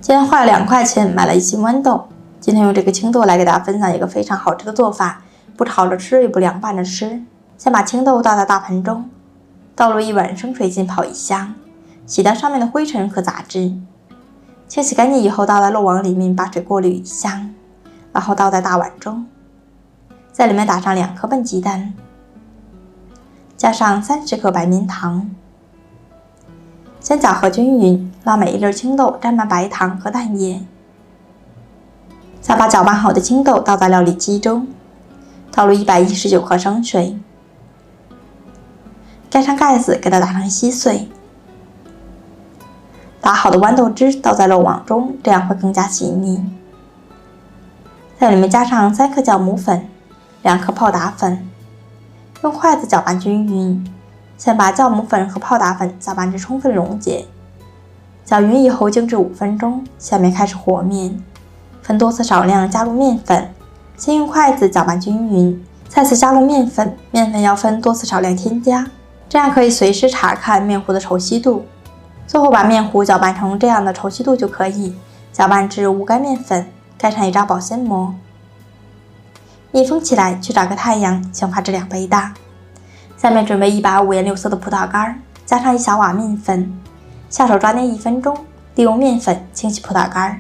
今天花了2块钱买了一斤豌豆，今天用这个青豆来给大家分享一个非常好吃的做法，不炒着吃也不凉拌着吃。先把青豆倒在大盆中，倒入1碗生水浸泡1下，洗掉上面的灰尘和杂质。清洗干净以后倒在漏网里面，把水过滤一下，然后倒在大碗中，在里面打上2颗笨鸡蛋，加上30克白绵糖，先搅和均匀，让每一粒青豆沾满白糖和蛋液。再把搅拌好的青豆倒在料理机中，倒入119克生水，盖上盖子，给它打成稀碎。打好的豌豆汁倒在漏网中，这样会更加细腻。在里面加上3克酵母粉、2克泡打粉，用筷子搅拌均匀。先把酵母粉和泡打粉搅拌至充分溶解，搅匀以后静置5分钟。下面开始和面，分多次少量加入面粉，先用筷子搅拌均匀，再次加入面粉，面粉要分多次少量添加，这样可以随时查看面糊的稠稀度。最后把面糊搅拌成这样的稠稀度就可以，搅拌至无干面粉，盖上1张保鲜膜。密封起来，去找个太阳，鲜花质2倍大。下面准备1把5颜6色的葡萄干，加上1小瓦面粉，下手抓捏1分钟，利用面粉清洗葡萄干，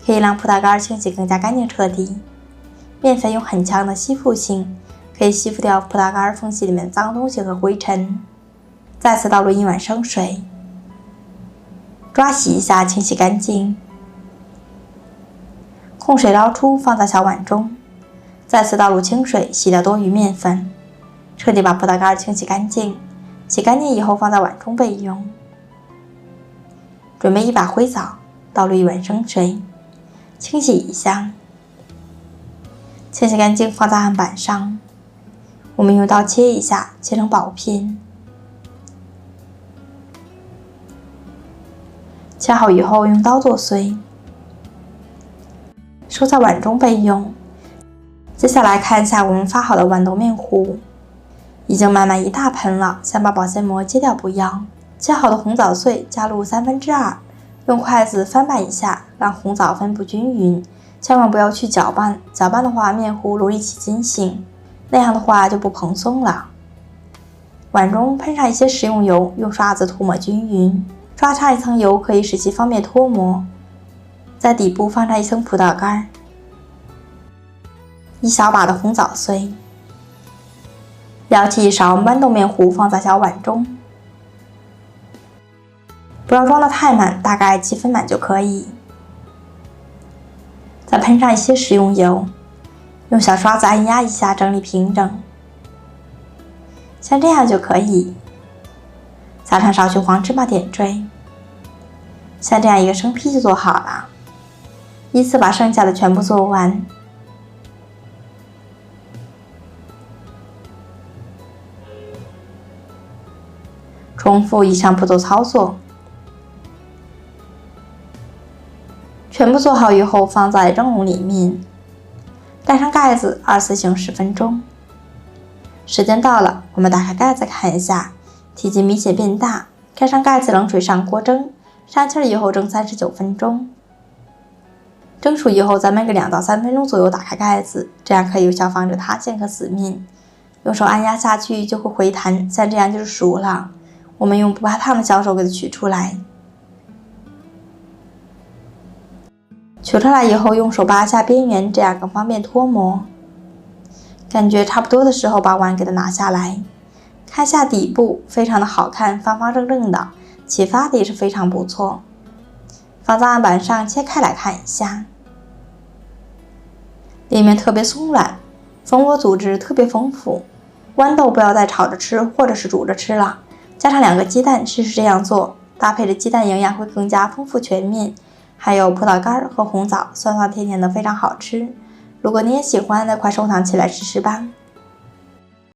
可以让葡萄干清洗更加干净彻底。面粉有很强的吸附性，可以吸附掉葡萄干缝隙里面的脏东西和灰尘。再次倒入1碗生水，抓洗一下，清洗干净。控水捞出，放在小碗中，再次倒入清水，洗掉多余面粉。彻底把葡萄干清洗干净，洗干净以后放在碗中备用。准备1把灰枣，倒入1碗生水，清洗一下，清洗干净放在案板上。我们用刀切一下，切成薄片。切好以后用刀剁碎，收在碗中备用。接下来看一下我们发好的豌豆面糊。已经满满1大盆了，先把保鲜膜揭掉不要。切好的红枣碎加入2/3，用筷子翻拌一下，让红枣分布均匀，千万不要去搅拌，搅拌的话面糊容易起筋性，那样的话就不蓬松了。碗中喷上一些食用油，用刷子涂抹均匀，刷上1层油可以使其方便脱模。在底部放上1层葡萄干，1小把的红枣碎。舀起1勺豌豆面糊放在小碗中，不要装得太满，大概7分满就可以。再喷上一些食用油，用小刷子按压一下，整理平整，像这样就可以。撒上少许黄芝麻点缀，像这样一个生坯就做好了。依次把剩下的全部做完。重复以上步骤操作，全部做好以后放在蒸笼里面，盖上盖子，2次性10分钟。时间到了，我们打开盖子看一下，体积明显变大。盖上盖子，冷水上锅蒸，上气以后蒸39分钟。蒸熟以后再焖个2到3分钟左右，打开盖子，这样可以有效防止塌陷和死面。用手按压下去就会回弹，像这样就是熟了。我们用不怕烫的小手给它取出来，取出来以后用手扒下边缘，这样更方便脱模。感觉差不多的时候，把碗给它拿下来，看下底部，非常的好看，方方正正的，启发的也是非常不错。放在案板上切开来看一下，里面特别松软，蜂窝组织特别丰富。豌豆不要再炒着吃或者是煮着吃了，加上2个鸡蛋，试试这样做，搭配着鸡蛋营养会更加丰富全面。还有葡萄干和红枣，酸酸甜甜的，非常好吃。如果你也喜欢，那快收藏起来试试吧。